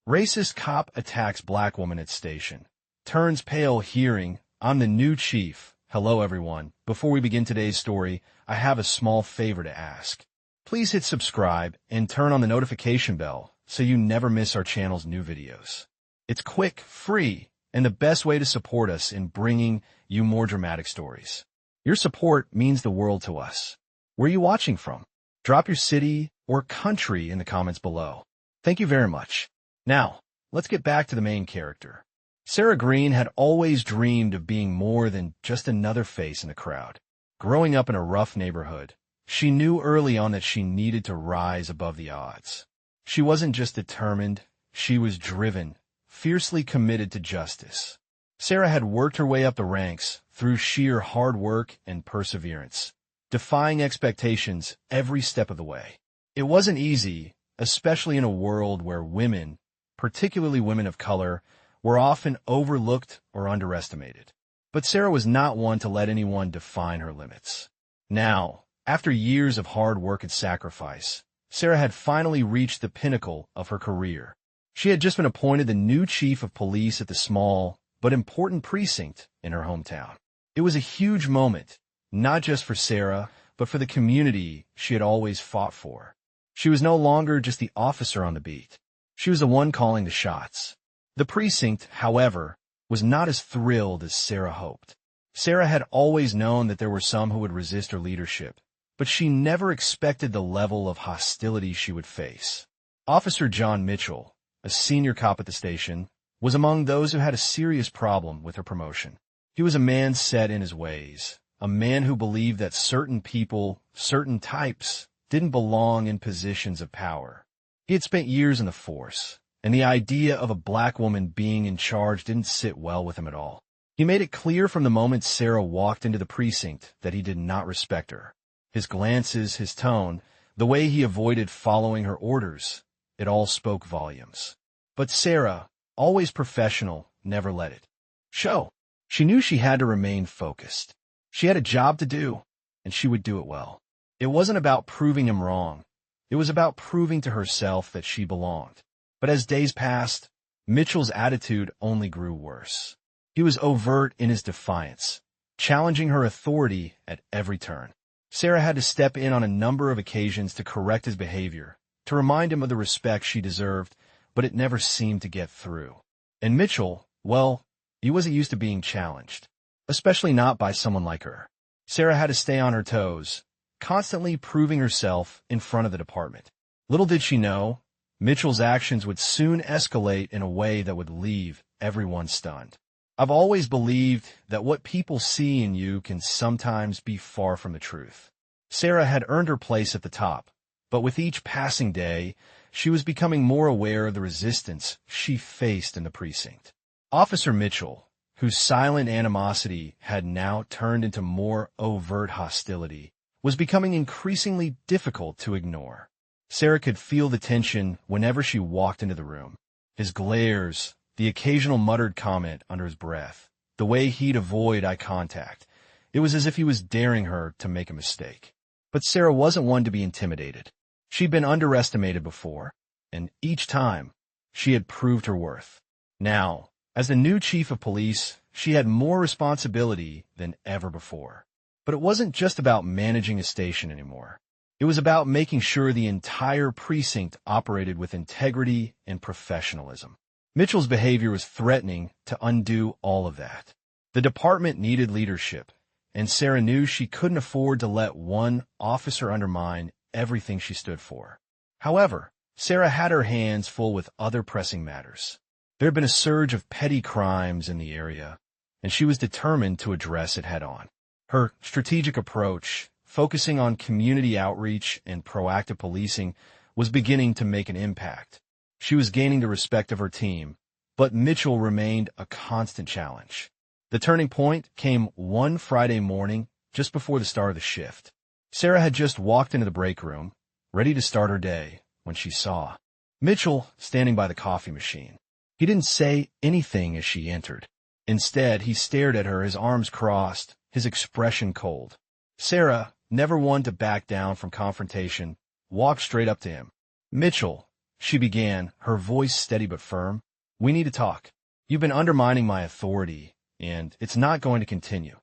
Racist cop attacks black woman at station. Turns pale hearing, "I'm the new chief." Hello everyone. Before we begin today's story, I have a small favor to ask. Please hit subscribe and turn on the notification bell so you never miss our channel's new videos. It's quick, free, and the best way to support us in bringing you more dramatic stories. Your support means the world to us. Where are you watching from? Drop your city or country in the comments below. Thank you very much. Now, let's get back to the main character. Sarah Green had always dreamed of being more than just another face in the crowd. Growing up in a rough neighborhood, she knew early on that she needed to rise above the odds. She wasn't just determined, she was driven, fiercely committed to justice. Sarah had worked her way up the ranks through sheer hard work and perseverance, defying expectations every step of the way. It wasn't easy, especially in a world where women, particularly women of color, were often overlooked or underestimated. But Sarah was not one to let anyone define her limits. Now, after years of hard work and sacrifice, Sarah had finally reached the pinnacle of her career. She had just been appointed the new chief of police at the small but important precinct in her hometown. It was a huge moment, not just for Sarah, but for the community she had always fought for. She was no longer just the officer on the beat. She was the one calling the shots. The precinct, however, was not as thrilled as Sarah hoped. Sarah had always known that there were some who would resist her leadership, but she never expected the level of hostility she would face. Officer John Mitchell, a senior cop at the station, was among those who had a serious problem with her promotion. He was a man set in his ways, a man who believed that certain people, certain types, didn't belong in positions of power. He had spent years in the force, and the idea of a black woman being in charge didn't sit well with him at all. He made it clear from the moment Sarah walked into the precinct that he did not respect her. His glances, his tone, the way he avoided following her orders, it all spoke volumes. But Sarah, always professional, never let it show. She knew she had to remain focused. She had a job to do, and she would do it well. It wasn't about proving him wrong. It was about proving to herself that she belonged. But as days passed, Mitchell's attitude only grew worse. He was overt in his defiance, challenging her authority at every turn. Sarah had to step in on a number of occasions to correct his behavior, to remind him of the respect she deserved, but it never seemed to get through. And Mitchell, well, he wasn't used to being challenged, especially not by someone like her. Sarah had to stay on her toes, constantly proving herself in front of the department. Little did she know, Mitchell's actions would soon escalate in a way that would leave everyone stunned. I've always believed that what people see in you can sometimes be far from the truth. Sarah had earned her place at the top, but with each passing day, she was becoming more aware of the resistance she faced in the precinct. Officer Mitchell, whose silent animosity had now turned into more overt hostility, was becoming increasingly difficult to ignore. Sarah could feel the tension whenever she walked into the room. His glares, the occasional muttered comment under his breath, the way he'd avoid eye contact. It was as if he was daring her to make a mistake. But Sarah wasn't one to be intimidated. She'd been underestimated before, and each time, she had proved her worth. Now, as the new chief of police, she had more responsibility than ever before. But it wasn't just about managing a station anymore. It was about making sure the entire precinct operated with integrity and professionalism. Mitchell's behavior was threatening to undo all of that. The department needed leadership, and Sarah knew she couldn't afford to let one officer undermine everything she stood for. However, Sarah had her hands full with other pressing matters. There had been a surge of petty crimes in the area, and she was determined to address it head-on. Her strategic approach, focusing on community outreach and proactive policing, was beginning to make an impact. She was gaining the respect of her team, but Mitchell remained a constant challenge. The turning point came one Friday morning, just before the start of the shift. Sarah had just walked into the break room, ready to start her day, when she saw Mitchell standing by the coffee machine. He didn't say anything as she entered. Instead, he stared at her, his arms crossed, his expression cold. Sarah, never one to back down from confrontation, walked straight up to him. "Mitchell," she began, her voice steady but firm. "We need to talk. You've been undermining my authority, and it's not going to continue."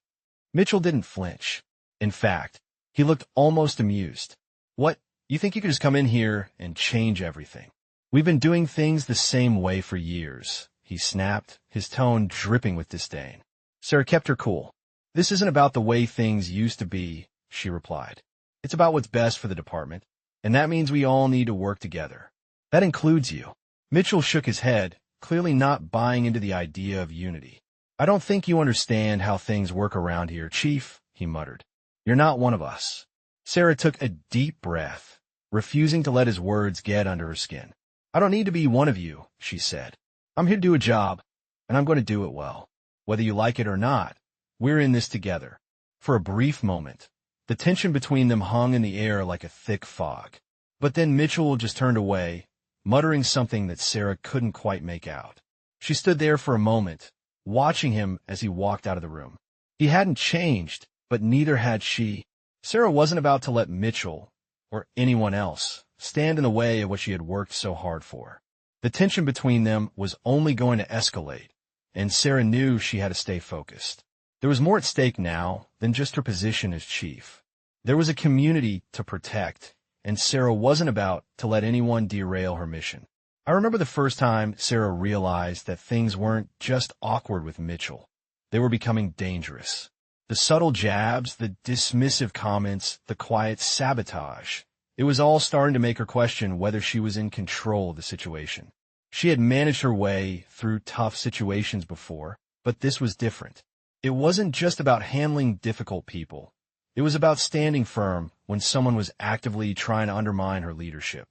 Mitchell didn't flinch. In fact, he looked almost amused. "What? You think you could just come in here and change everything? We've been doing things the same way for years," he snapped, his tone dripping with disdain. Sarah kept her cool. "This isn't about the way things used to be," she replied. "It's about what's best for the department, and that means we all need to work together. That includes you." Mitchell shook his head, clearly not buying into the idea of unity. "I don't think you understand how things work around here, Chief," he muttered. "You're not one of us." Sarah took a deep breath, refusing to let his words get under her skin. "I don't need to be one of you," she said. "I'm here to do a job, and I'm going to do it well. Whether you like it or not, we're in this together." For a brief moment, the tension between them hung in the air like a thick fog. But then Mitchell just turned away, muttering something that Sarah couldn't quite make out. She stood there for a moment, watching him as he walked out of the room. He hadn't changed, but neither had she. Sarah wasn't about to let Mitchell, or anyone else, stand in the way of what she had worked so hard for. The tension between them was only going to escalate, and Sarah knew she had to stay focused. There was more at stake now than just her position as chief. There was a community to protect, and Sarah wasn't about to let anyone derail her mission. I remember the first time Sarah realized that things weren't just awkward with Mitchell. They were becoming dangerous. The subtle jabs, the dismissive comments, the quiet sabotage. It was all starting to make her question whether she was in control of the situation. She had managed her way through tough situations before, but this was different. It wasn't just about handling difficult people. It was about standing firm when someone was actively trying to undermine her leadership.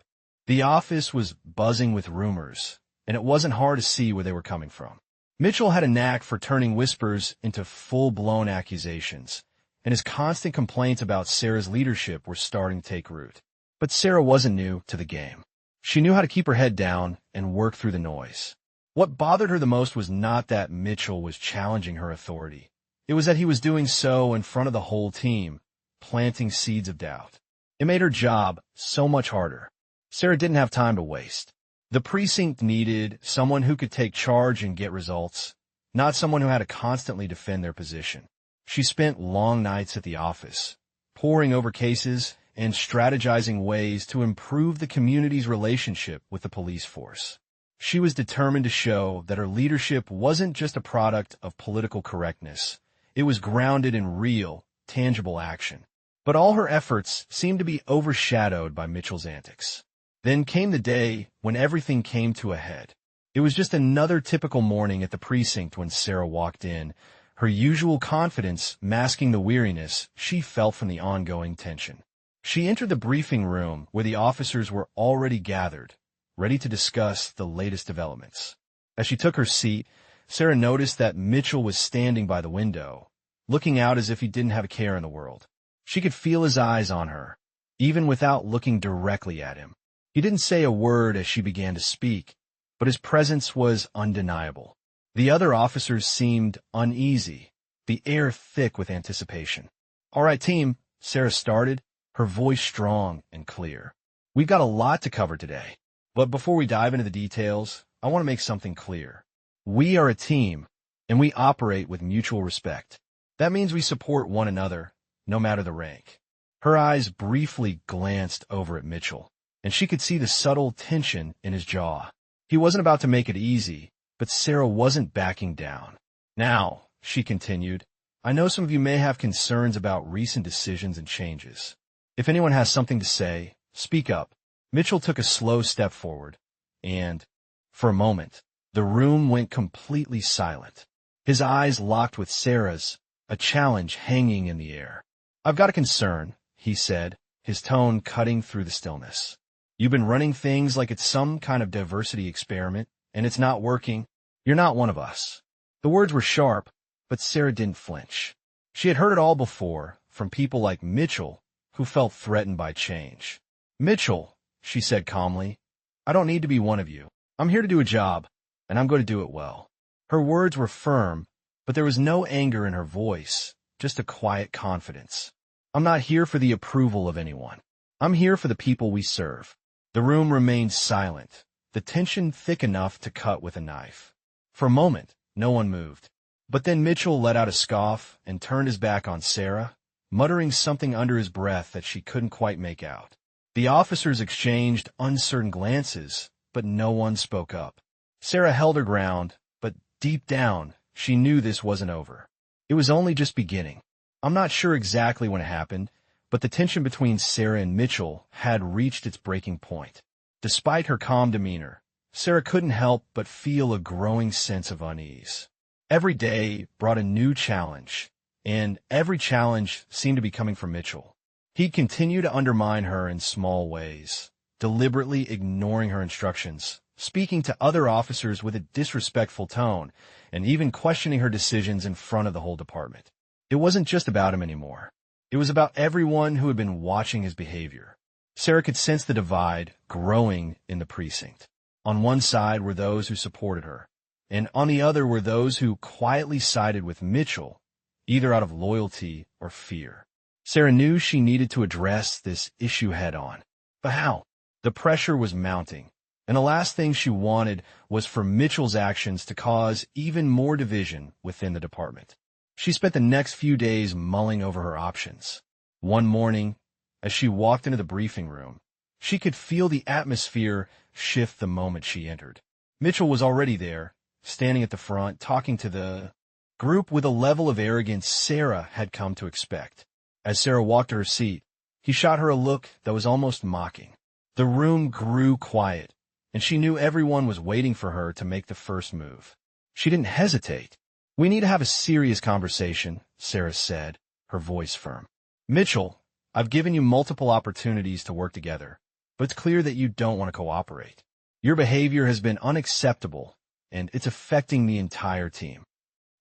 The office was buzzing with rumors, and it wasn't hard to see where they were coming from. Mitchell had a knack for turning whispers into full-blown accusations, and his constant complaints about Sarah's leadership were starting to take root. But Sarah wasn't new to the game. She knew how to keep her head down and work through the noise. What bothered her the most was not that Mitchell was challenging her authority. It was that he was doing so in front of the whole team, planting seeds of doubt. It made her job so much harder. Sarah didn't have time to waste. The precinct needed someone who could take charge and get results, not someone who had to constantly defend their position. She spent long nights at the office, poring over cases and strategizing ways to improve the community's relationship with the police force. She was determined to show that her leadership wasn't just a product of political correctness. It was grounded in real, tangible action. But all her efforts seemed to be overshadowed by Mitchell's antics. Then came the day when everything came to a head. It was just another typical morning at the precinct when Sarah walked in, her usual confidence masking the weariness she felt from the ongoing tension. She entered the briefing room where the officers were already gathered, ready to discuss the latest developments. As she took her seat, Sarah noticed that Mitchell was standing by the window, looking out as if he didn't have a care in the world. She could feel his eyes on her, even without looking directly at him. He didn't say a word as she began to speak, but his presence was undeniable. The other officers seemed uneasy, the air thick with anticipation. "All right, team," Sarah started, her voice strong and clear. "We've got a lot to cover today. But before we dive into the details, I want to make something clear. We are a team, and we operate with mutual respect. That means we support one another, no matter the rank." Her eyes briefly glanced over at Mitchell, and she could see the subtle tension in his jaw. He wasn't about to make it easy, but Sarah wasn't backing down. "Now," she continued, "I know some of you may have concerns about recent decisions and changes. If anyone has something to say, speak up." Mitchell took a slow step forward, and, for a moment, the room went completely silent. His eyes locked with Sarah's, a challenge hanging in the air. "I've got a concern," he said, his tone cutting through the stillness. "You've been running things like it's some kind of diversity experiment, and it's not working. You're not one of us." The words were sharp, but Sarah didn't flinch. She had heard it all before, from people like Mitchell, who felt threatened by change. "Mitchell," she said calmly, "I don't need to be one of you. I'm here to do a job, and I'm going to do it well." Her words were firm, but there was no anger in her voice, just a quiet confidence. "I'm not here for the approval of anyone. I'm here for the people we serve." The room remained silent, the tension thick enough to cut with a knife. For a moment, no one moved. But then Mitchell let out a scoff and turned his back on Sarah, muttering something under his breath that she couldn't quite make out. The officers exchanged uncertain glances, but no one spoke up. Sarah held her ground, but deep down, she knew this wasn't over. It was only just beginning. I'm not sure exactly when it happened, but the tension between Sarah and Mitchell had reached its breaking point. Despite her calm demeanor, Sarah couldn't help but feel a growing sense of unease. Every day brought a new challenge, and every challenge seemed to be coming from Mitchell. He'd continue to undermine her in small ways, deliberately ignoring her instructions, speaking to other officers with a disrespectful tone, and even questioning her decisions in front of the whole department. It wasn't just about him anymore. It was about everyone who had been watching his behavior. Sarah could sense the divide growing in the precinct. On one side were those who supported her, and on the other were those who quietly sided with Mitchell, either out of loyalty or fear. Sarah knew she needed to address this issue head-on. But how? The pressure was mounting, and the last thing she wanted was for Mitchell's actions to cause even more division within the department. She spent the next few days mulling over her options. One morning, as she walked into the briefing room, she could feel the atmosphere shift the moment she entered. Mitchell was already there, standing at the front, talking to the group with a level of arrogance Sarah had come to expect. As Sarah walked to her seat, he shot her a look that was almost mocking. The room grew quiet, and she knew everyone was waiting for her to make the first move. She didn't hesitate. "We need to have a serious conversation," Sarah said, her voice firm. "Mitchell, I've given you multiple opportunities to work together, but it's clear that you don't want to cooperate. Your behavior has been unacceptable, and it's affecting the entire team."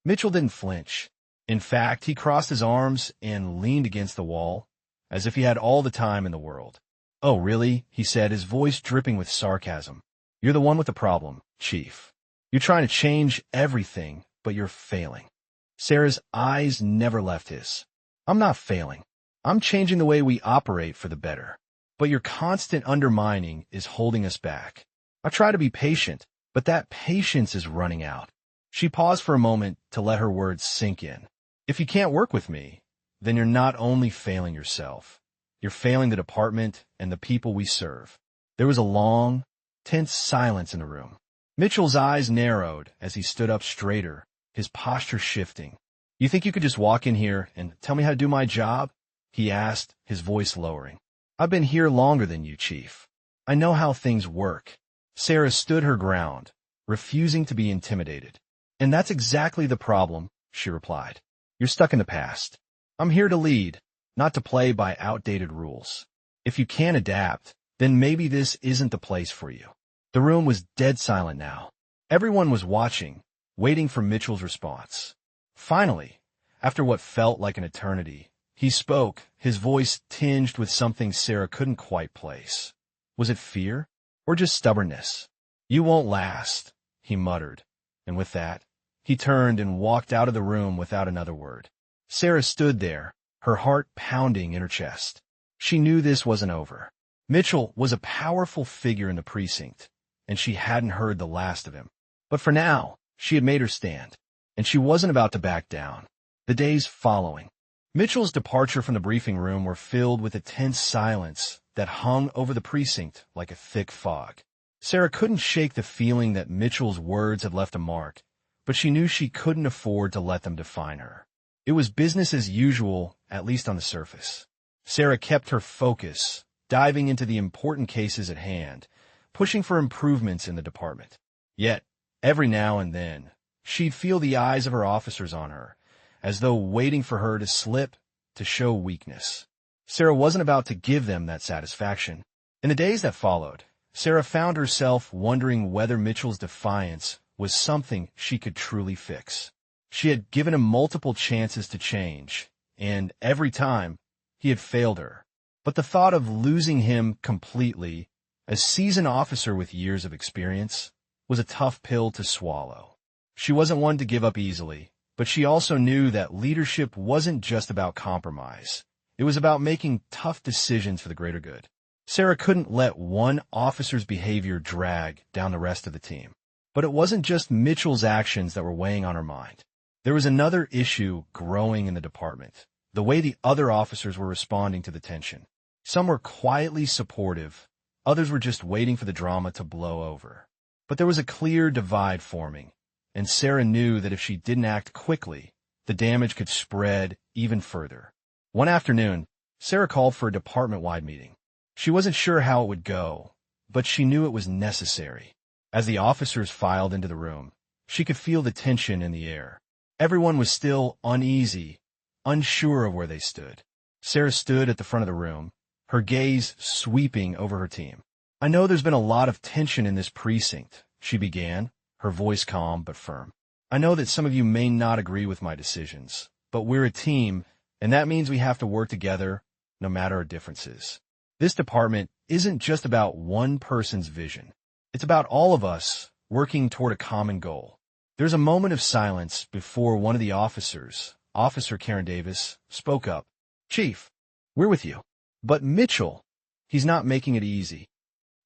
Mitchell didn't flinch. In fact, he crossed his arms and leaned against the wall, as if he had all the time in the world. "Oh, really?" he said, his voice dripping with sarcasm. "You're the one with the problem, Chief. You're trying to change everything, but you're failing." Sarah's eyes never left his. "I'm not failing. I'm changing the way we operate for the better. But your constant undermining is holding us back. I try to be patient, but that patience is running out." She paused for a moment to let her words sink in. "If you can't work with me, then you're not only failing yourself, you're failing the department and the people we serve." There was a long, tense silence in the room. Mitchell's eyes narrowed as he stood up straighter, his posture shifting. "You think you could just walk in here and tell me how to do my job?" he asked, his voice lowering. "I've been here longer than you, Chief. I know how things work." Sarah stood her ground, refusing to be intimidated. "And that's exactly the problem," she replied. "You're stuck in the past. I'm here to lead, not to play by outdated rules. If you can't adapt, then maybe this isn't the place for you." The room was dead silent now. Everyone was watching, waiting for Mitchell's response. Finally, after what felt like an eternity, he spoke, his voice tinged with something Sarah couldn't quite place. Was it fear, or just stubbornness? "You won't last," he muttered, and with that, he turned and walked out of the room without another word. Sarah stood there, her heart pounding in her chest. She knew this wasn't over. Mitchell was a powerful figure in the precinct, and she hadn't heard the last of him. But for now, she had made her stand, and she wasn't about to back down. The days following Mitchell's departure from the briefing room were filled with a tense silence that hung over the precinct like a thick fog. Sarah couldn't shake the feeling that Mitchell's words had left a mark, but she knew she couldn't afford to let them define her. It was business as usual, at least on the surface. Sarah kept her focus, diving into the important cases at hand, pushing for improvements in the department. Yet, every now and then, she'd feel the eyes of her officers on her, as though waiting for her to slip, to show weakness. Sarah wasn't about to give them that satisfaction. In the days that followed, Sarah found herself wondering whether Mitchell's defiance was something she could truly fix. She had given him multiple chances to change, and every time, he had failed her. But the thought of losing him completely, a seasoned officer with years of experience, was a tough pill to swallow. She wasn't one to give up easily, but she also knew that leadership wasn't just about compromise. It was about making tough decisions for the greater good. Sarah couldn't let one officer's behavior drag down the rest of the team. But it wasn't just Mitchell's actions that were weighing on her mind. There was another issue growing in the department: the way the other officers were responding to the tension. Some were quietly supportive, others were just waiting for the drama to blow over. But there was a clear divide forming, and Sarah knew that if she didn't act quickly, the damage could spread even further. One afternoon, Sarah called for a department-wide meeting. She wasn't sure how it would go, but she knew it was necessary. As the officers filed into the room, she could feel the tension in the air. Everyone was still uneasy, unsure of where they stood. Sarah stood at the front of the room, her gaze sweeping over her team. "I know there's been a lot of tension in this precinct," she began, her voice calm but firm. "I know that some of you may not agree with my decisions, but we're a team, and that means we have to work together no matter our differences. This department isn't just about one person's vision. It's about all of us working toward a common goal." There's a moment of silence before one of the officers, Officer Karen Davis, spoke up. "Chief, we're with you. But Mitchell, he's not making it easy."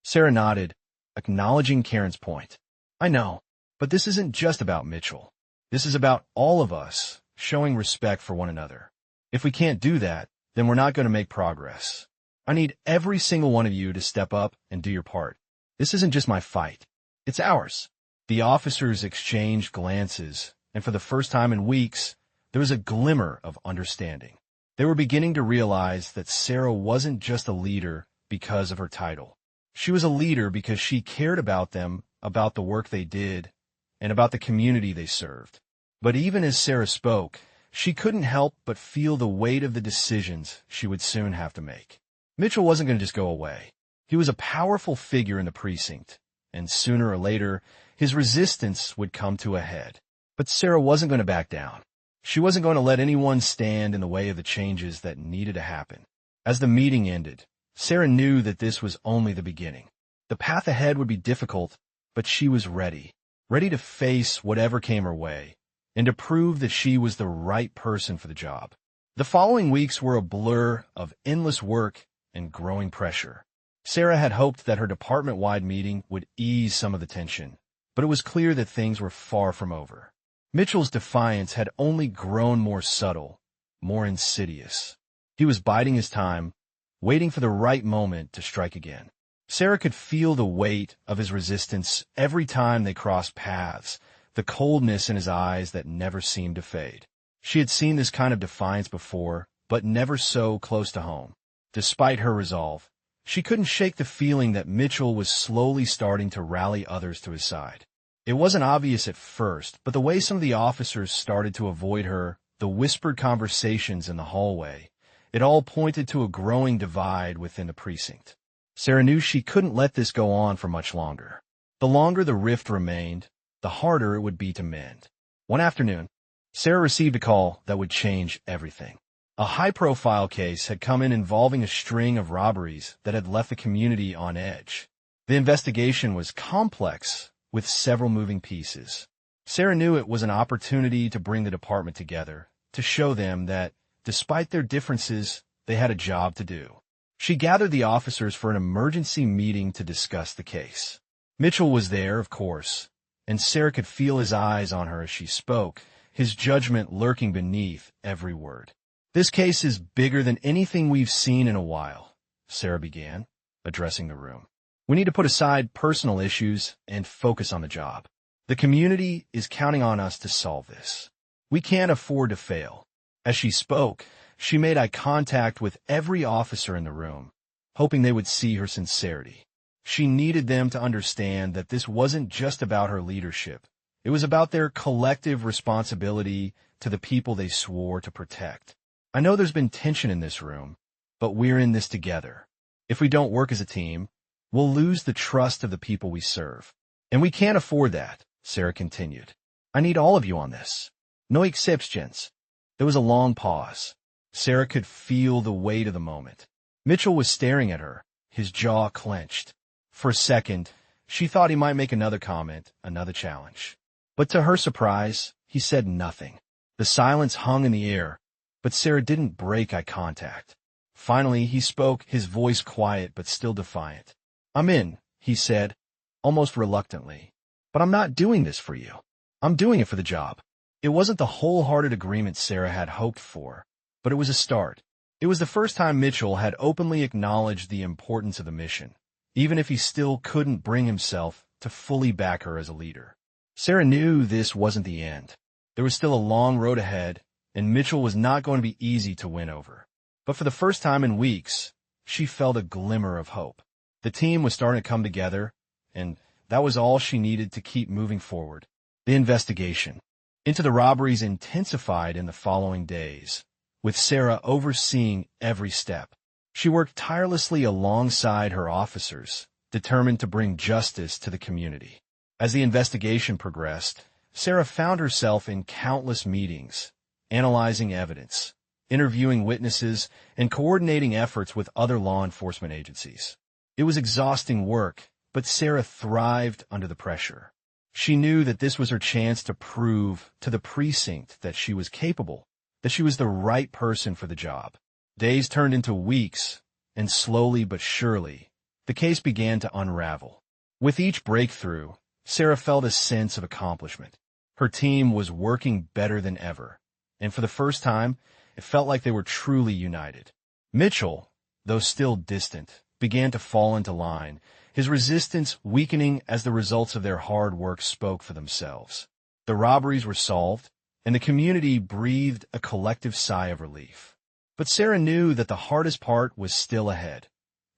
Sarah nodded, acknowledging Karen's point. "I know, but this isn't just about Mitchell. This is about all of us showing respect for one another. If we can't do that, then we're not going to make progress. I need every single one of you to step up and do your part. This isn't just my fight. It's ours." The officers exchanged glances, and for the first time in weeks, there was a glimmer of understanding. They were beginning to realize that Sarah wasn't just a leader because of her title. She was a leader because she cared about them, about the work they did, and about the community they served. But even as Sarah spoke, she couldn't help but feel the weight of the decisions she would soon have to make. Mitchell wasn't going to just go away. He was a powerful figure in the precinct, and sooner or later, his resistance would come to a head. But Sarah wasn't going to back down. She wasn't going to let anyone stand in the way of the changes that needed to happen. As the meeting ended, Sarah knew that this was only the beginning. The path ahead would be difficult, but she was ready to face whatever came her way, and to prove that she was the right person for the job. The following weeks were a blur of endless work and growing pressure. Sarah had hoped that her department-wide meeting would ease some of the tension, but it was clear that things were far from over. Mitchell's defiance had only grown more subtle, more insidious. He was biding his time, waiting for the right moment to strike again. Sarah could feel the weight of his resistance every time they crossed paths, the coldness in his eyes that never seemed to fade. She had seen this kind of defiance before, but never so close to home. Despite her resolve, she couldn't shake the feeling that Mitchell was slowly starting to rally others to his side. It wasn't obvious at first, but the way some of the officers started to avoid her, the whispered conversations in the hallway, it all pointed to a growing divide within the precinct. Sarah knew she couldn't let this go on for much longer. The longer the rift remained, the harder it would be to mend. One afternoon, Sarah received a call that would change everything. A high-profile case had come in involving a string of robberies that had left the community on edge. The investigation was complex, with several moving pieces. Sarah knew it was an opportunity to bring the department together, to show them that, despite their differences, they had a job to do. She gathered the officers for an emergency meeting to discuss the case. Mitchell was there, of course, and Sarah could feel his eyes on her as she spoke, his judgment lurking beneath every word. "This case is bigger than anything we've seen in a while," Sarah began, addressing the room. "We need to put aside personal issues and focus on the job. The community is counting on us to solve this. We can't afford to fail." As she spoke, she made eye contact with every officer in the room, hoping they would see her sincerity. She needed them to understand that this wasn't just about her leadership. It was about their collective responsibility to the people they swore to protect. "I know there's been tension in this room, but we're in this together. If we don't work as a team, we'll lose the trust of the people we serve. And we can't afford that," Sarah continued. "I need all of you on this. No exceptions." There was a long pause. Sarah could feel the weight of the moment. Mitchell was staring at her, his jaw clenched. For a second, she thought he might make another comment, another challenge. But to her surprise, he said nothing. The silence hung in the air, but Sarah didn't break eye contact. Finally, he spoke, his voice quiet but still defiant. "I'm in," he said, almost reluctantly. "But I'm not doing this for you. I'm doing it for the job." It wasn't the wholehearted agreement Sarah had hoped for, but it was a start. It was the first time Mitchell had openly acknowledged the importance of the mission, even if he still couldn't bring himself to fully back her as a leader. Sarah knew this wasn't the end. There was still a long road ahead, and Mitchell was not going to be easy to win over. But for the first time in weeks, she felt a glimmer of hope. The team was starting to come together, and that was all she needed to keep moving forward. The investigation into the robberies intensified in the following days, with Sarah overseeing every step. She worked tirelessly alongside her officers, determined to bring justice to the community. As the investigation progressed, Sarah found herself in countless meetings, analyzing evidence, interviewing witnesses, and coordinating efforts with other law enforcement agencies. It was exhausting work, but Sarah thrived under the pressure. She knew that this was her chance to prove to the precinct that she was capable, that she was the right person for the job. Days turned into weeks, and slowly but surely, the case began to unravel. With each breakthrough, Sarah felt a sense of accomplishment. Her team was working better than ever, and for the first time, it felt like they were truly united. Mitchell, though still distant, began to fall into line, his resistance weakening as the results of their hard work spoke for themselves. The robberies were solved, and the community breathed a collective sigh of relief. But Sarah knew that the hardest part was still ahead,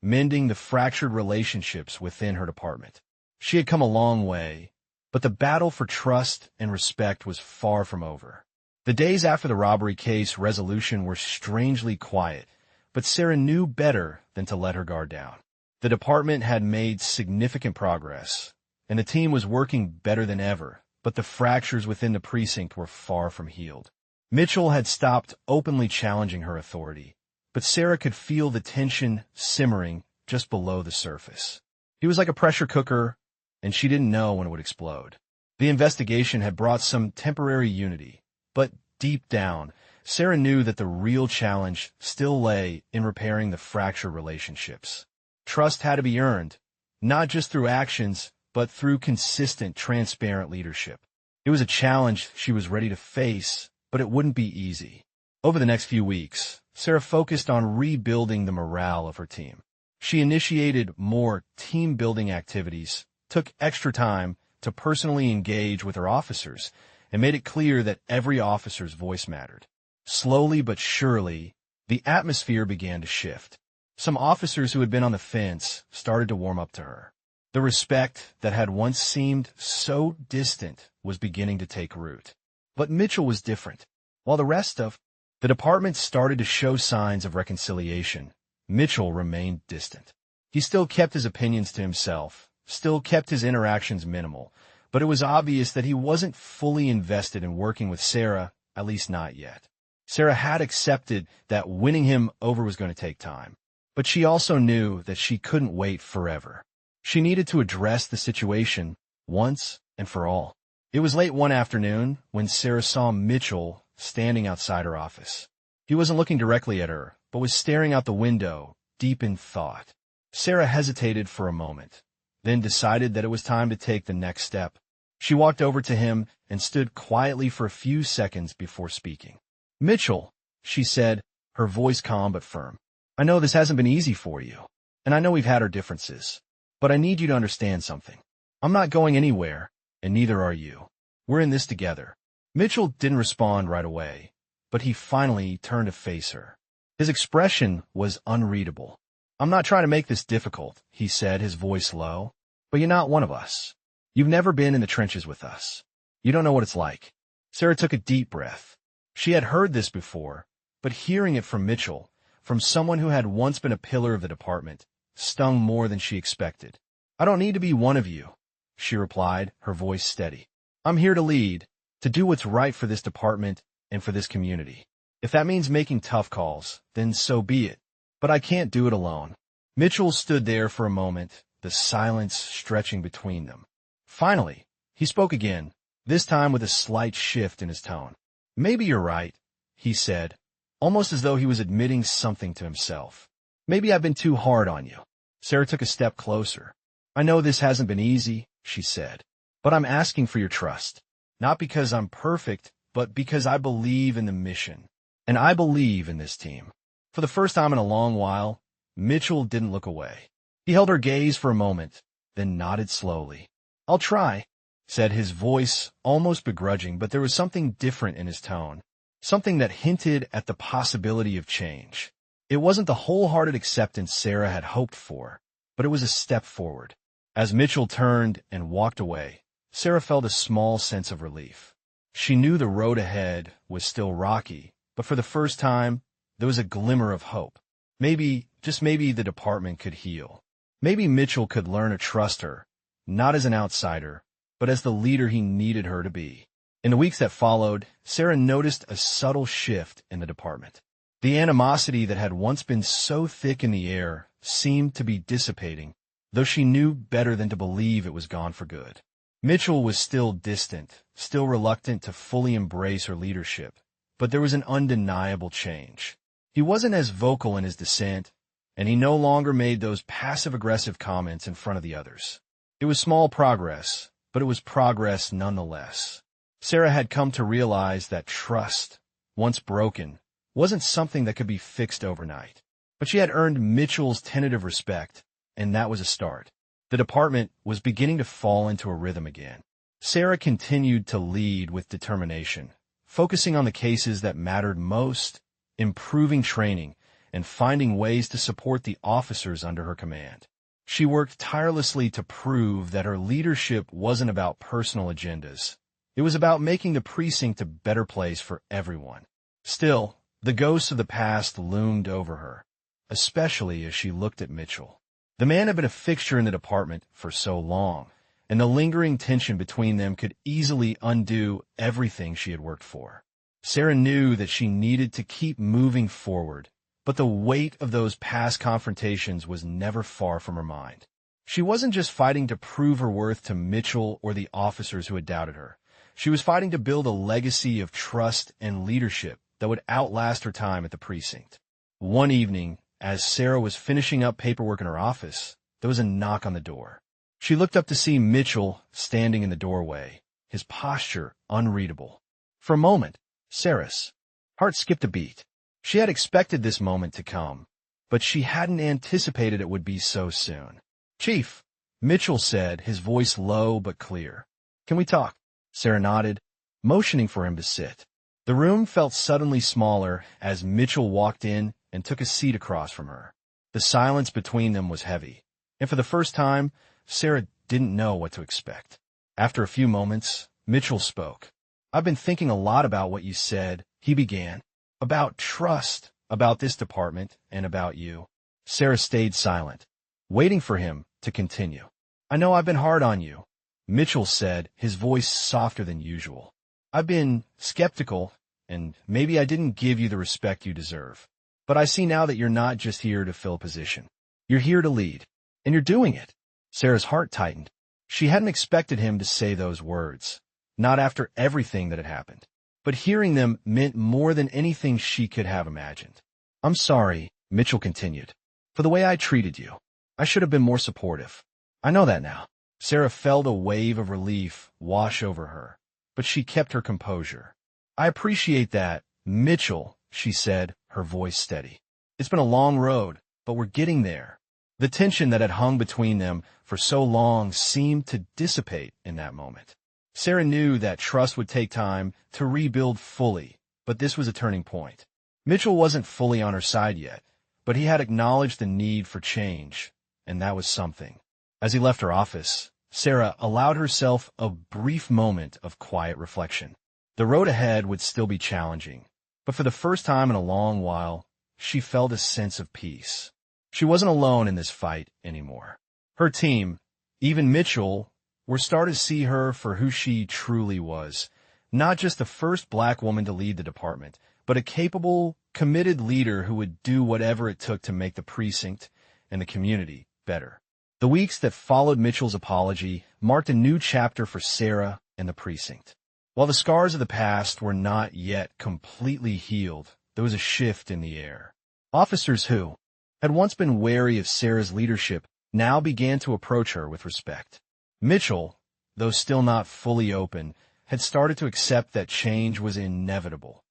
mending the fractured relationships within her department. She had come a long way, but the battle for trust and respect was far from over. The days after the robbery case resolution were strangely quiet, but Sarah knew better than to let her guard down. The department had made significant progress, and the team was working better than ever, but the fractures within the precinct were far from healed. Mitchell had stopped openly challenging her authority, but Sarah could feel the tension simmering just below the surface. He was like a pressure cooker, and she didn't know when it would explode. The investigation had brought some temporary unity, but deep down, Sarah knew that the real challenge still lay in repairing the fractured relationships. Trust had to be earned, not just through actions, but through consistent, transparent leadership. It was a challenge she was ready to face, but it wouldn't be easy. Over the next few weeks, Sarah focused on rebuilding the morale of her team. She initiated more team-building activities, took extra time to personally engage with her officers, and made it clear that every officer's voice mattered. Slowly but surely, the atmosphere began to shift. Some officers who had been on the fence started to warm up to her. The respect that had once seemed so distant was beginning to take root. But Mitchell was different. While the rest of the department started to show signs of reconciliation, Mitchell remained distant. He still kept his opinions to himself, still kept his interactions minimal, but it was obvious that he wasn't fully invested in working with Sarah, at least not yet. Sarah had accepted that winning him over was going to take time, but she also knew that she couldn't wait forever. She needed to address the situation once and for all. It was late one afternoon when Sarah saw Mitchell standing outside her office. He wasn't looking directly at her, but was staring out the window, deep in thought. Sarah hesitated for a moment, then decided that it was time to take the next step. She walked over to him and stood quietly for a few seconds before speaking. "Mitchell," she said, her voice calm but firm. "I know this hasn't been easy for you, and I know we've had our differences, but I need you to understand something. I'm not going anywhere, and neither are you. We're in this together." Mitchell didn't respond right away, but he finally turned to face her. His expression was unreadable. "I'm not trying to make this difficult," he said, his voice low, "but you're not one of us. You've never been in the trenches with us. You don't know what it's like." Sarah took a deep breath. She had heard this before, but hearing it from Mitchell, from someone who had once been a pillar of the department, stung more than she expected. "I don't need to be one of you," she replied, her voice steady. "I'm here to lead, to do what's right for this department and for this community. If that means making tough calls, then so be it. But I can't do it alone." Mitchell stood there for a moment, the silence stretching between them. Finally, he spoke again, this time with a slight shift in his tone. "Maybe you're right," he said, almost as though he was admitting something to himself. Maybe I've been too hard on you. Sarah took a step closer. I know this hasn't been easy, she said, but I'm asking for your trust. Not because I'm perfect, but because I believe in the mission. And I believe in this team. For the first time in a long while, Mitchell didn't look away. He held her gaze for a moment, then nodded slowly. I'll try, said, his voice almost begrudging, but there was something different in his tone, something that hinted at the possibility of change. It wasn't the wholehearted acceptance Sarah had hoped for, but it was a step forward. As Mitchell turned and walked away, Sarah felt a small sense of relief. She knew the road ahead was still rocky, but for the first time, there was a glimmer of hope. Maybe, just maybe, the department could heal. Maybe Mitchell could learn to trust her, not as an outsider, but as the leader he needed her to be. In the weeks that followed, Sarah noticed a subtle shift in the department. The animosity that had once been so thick in the air seemed to be dissipating, though she knew better than to believe it was gone for good. Mitchell was still distant, still reluctant to fully embrace her leadership, but there was an undeniable change. He wasn't as vocal in his dissent, and he no longer made those passive-aggressive comments in front of the others. It was small progress, but it was progress nonetheless. Sarah had come to realize that trust, once broken, wasn't something that could be fixed overnight. But she had earned Mitchell's tentative respect, and that was a start. The department was beginning to fall into a rhythm again. Sarah continued to lead with determination, focusing on the cases that mattered most, improving training, and finding ways to support the officers under her command. She worked tirelessly to prove that her leadership wasn't about personal agendas. It was about making the precinct a better place for everyone. Still, the ghosts of the past loomed over her, especially as she looked at Mitchell. The man had been a fixture in the department for so long, and the lingering tension between them could easily undo everything she had worked for. Sarah knew that she needed to keep moving forward, but the weight of those past confrontations was never far from her mind. She wasn't just fighting to prove her worth to Mitchell or the officers who had doubted her. She was fighting to build a legacy of trust and leadership that would outlast her time at the precinct. One evening, as Sarah was finishing up paperwork in her office, there was a knock on the door. She looked up to see Mitchell standing in the doorway, his posture unreadable. For a moment, Sarah's heart skipped a beat. She had expected this moment to come, but she hadn't anticipated it would be so soon. "Chief," Mitchell said, his voice low but clear. "Can we talk?" Sarah nodded, motioning for him to sit. The room felt suddenly smaller as Mitchell walked in and took a seat across from her. The silence between them was heavy, and for the first time, Sarah didn't know what to expect. After a few moments, Mitchell spoke. "I've been thinking a lot about what you said," he began. "About trust, about this department, and about you." Sarah stayed silent, waiting for him to continue. "I know I've been hard on you," Mitchell said, his voice softer than usual. "I've been skeptical, and maybe I didn't give you the respect you deserve. But I see now that you're not just here to fill a position. You're here to lead, and you're doing it." Sarah's heart tightened. She hadn't expected him to say those words, not after everything that had happened. But hearing them meant more than anything she could have imagined. "I'm sorry," Mitchell continued, "for the way I treated you. I should have been more supportive. I know that now." Sarah felt a wave of relief wash over her, but she kept her composure. "I appreciate that, Mitchell," she said, her voice steady. "It's been a long road, but we're getting there." The tension that had hung between them for so long seemed to dissipate in that moment. Sarah knew that trust would take time to rebuild fully, but this was a turning point. Mitchell wasn't fully on her side yet, but he had acknowledged the need for change, and that was something. As he left her office, Sarah allowed herself a brief moment of quiet reflection. The road ahead would still be challenging, but for the first time in a long while, she felt a sense of peace. She wasn't alone in this fight anymore. Her team, even Mitchell, were starting to see her for who she truly was, not just the first black woman to lead the department, but a capable, committed leader who would do whatever it took to make the precinct and the community better. The weeks that followed Mitchell's apology marked a new chapter for Sarah and the precinct. While the scars of the past were not yet completely healed, there was a shift in the air. Officers who had once been wary of Sarah's leadership now began to approach her with respect. Mitchell, though still not fully open, had started to accept that change was inevitable,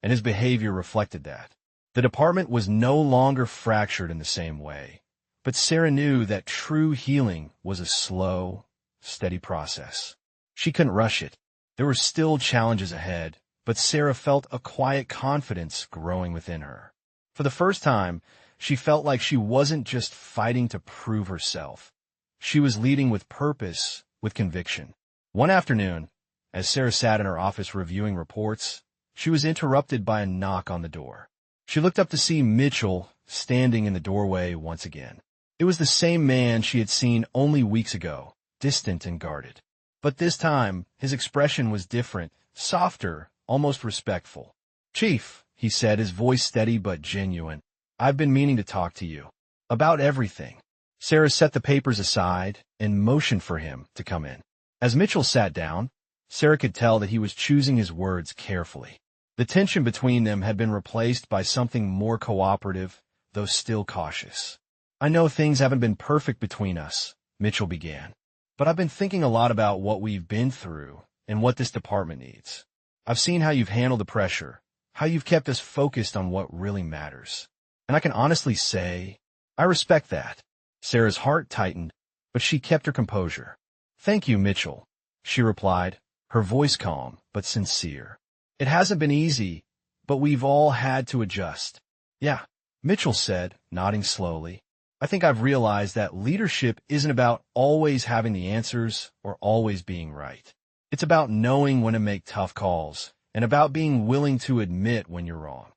and his behavior reflected that. The department was no longer fractured in the same way, but Sarah knew that true healing was a slow, steady process. She couldn't rush it. There were still challenges ahead, but Sarah felt a quiet confidence growing within her. For the first time, she felt like she wasn't just fighting to prove herself. She was leading with purpose, with conviction. One afternoon, as Sarah sat in her office reviewing reports, she was interrupted by a knock on the door. She looked up to see Mitchell standing in the doorway once again. It was the same man she had seen only weeks ago, distant and guarded. But this time, his expression was different, softer, almost respectful. "Chief," he said, his voice steady but genuine, "I've been meaning to talk to you. About everything." Sarah set the papers aside and motioned for him to come in. As Mitchell sat down, Sarah could tell that he was choosing his words carefully. The tension between them had been replaced by something more cooperative, though still cautious. "I know things haven't been perfect between us," Mitchell began, "but I've been thinking a lot about what we've been through and what this department needs. I've seen how you've handled the pressure, how you've kept us focused on what really matters. And I can honestly say, I respect that." Sarah's heart tightened, but she kept her composure. "Thank you, Mitchell," she replied, her voice calm but sincere. "It hasn't been easy, but we've all had to adjust." "Yeah," Mitchell said, nodding slowly. "I think I've realized that leadership isn't about always having the answers or always being right. It's about knowing when to make tough calls and about being willing to admit when you're wrong."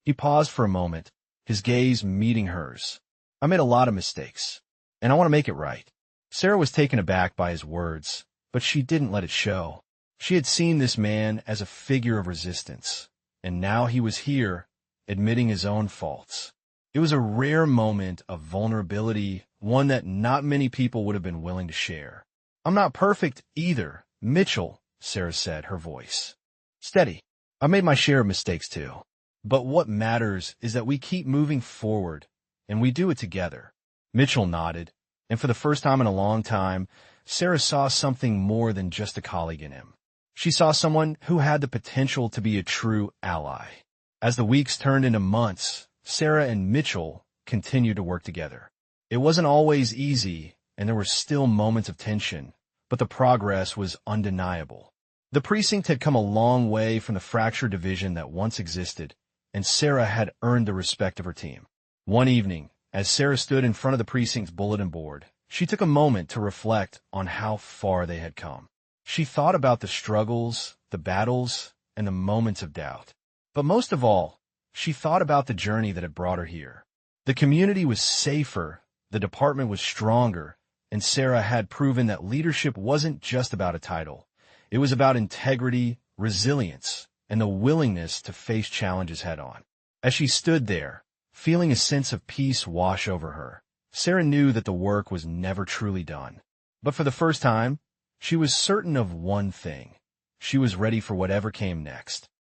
He paused for a moment, his gaze meeting hers. "I made a lot of mistakes, and I want to make it right." Sarah was taken aback by his words, but she didn't let it show. She had seen this man as a figure of resistance, and now he was here, admitting his own faults. It was a rare moment of vulnerability, one that not many people would have been willing to share. "I'm not perfect either, Mitchell," Sarah said, her voice steady. "I made my share of mistakes too. But what matters is that we keep moving forward, and we do it together." Mitchell nodded, and for the first time in a long time, Sarah saw something more than just a colleague in him. She saw someone who had the potential to be a true ally. As the weeks turned into months, Sarah and Mitchell continued to work together. It wasn't always easy, and there were still moments of tension, but the progress was undeniable. The precinct had come a long way from the fractured division that once existed, and Sarah had earned the respect of her team. One evening, as Sarah stood in front of the precinct's bulletin board, she took a moment to reflect on how far they had come. She thought about the struggles, the battles, and the moments of doubt. But most of all, she thought about the journey that had brought her here. The community was safer, the department was stronger, and Sarah had proven that leadership wasn't just about a title. It was about integrity, resilience, and the willingness to face challenges head-on. As she stood there, feeling a sense of peace wash over her, Sarah knew that the work was never truly done. But for the first time, she was certain of one thing. She was ready for whatever came next.